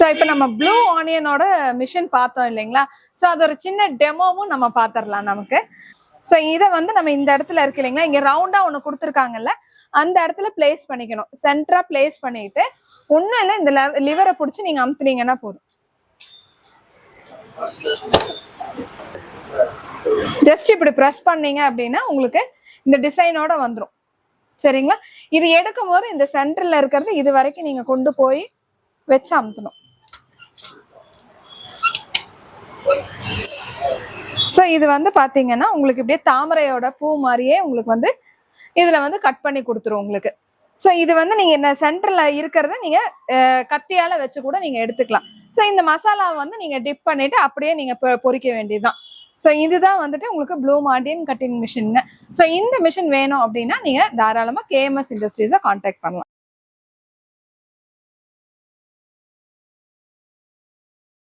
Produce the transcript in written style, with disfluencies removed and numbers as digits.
So இப்போ நம்ம blue ஆனியனோட machine பார்த்தோம் இல்லைங்களா? ஸோ அது ஒரு சின்ன டெமோவும் நம்ம பார்த்துடலாம் நமக்கு. ஸோ இதை வந்து நம்ம இந்த இடத்துல இருக்கு இல்லைங்களா, இங்கே ரவுண்டாக ஒன்று கொடுத்துருக்காங்கல்ல, அந்த இடத்துல பிளேஸ் பண்ணிக்கணும். சென்டரா பிளேஸ் பண்ணிட்டு ஒன்றும் இல்லை, இந்த லிவரை பிடிச்சி நீங்கள் அமுத்துனீங்கன்னா போதும். ஜஸ்ட் இப்படி ப்ரெஸ் பண்ணீங்க அப்படின்னா உங்களுக்கு இந்த டிசைனோட வந்துடும். சரிங்களா? இது எடுக்கும் போது இந்த சென்டர்ல இருக்கிறது இது வரைக்கும் நீங்க கொண்டு போய் வச்சு அமுத்தணும். ஸோ இது வந்து பாத்தீங்கன்னா உங்களுக்கு இப்படியே தாமரையோட பூ மாதிரியே உங்களுக்கு வந்து இதுல வந்து கட் பண்ணி கொடுத்துரும் உங்களுக்கு. ஸோ இது வந்து நீங்க இந்த சென்டர்ல இருக்கிறத நீங்க கத்தியால வச்சு கூட நீங்க எடுத்துக்கலாம். ஸோ இந்த மசாலாவை வந்து நீங்க டிப் பண்ணிட்டு அப்படியே நீங்க பொரிக்க வேண்டியதுதான். ஸோ இதுதான் வந்துட்டு உங்களுக்கு ப்ளூ மாண்டியன் கட்டிங் மிஷின். ஸோ இந்த மிஷின் வேணும் அப்படின்னா நீங்க தாராளமா KMS இண்டஸ்ட்ரீஸை கான்டாக்ட் பண்ணலாம்.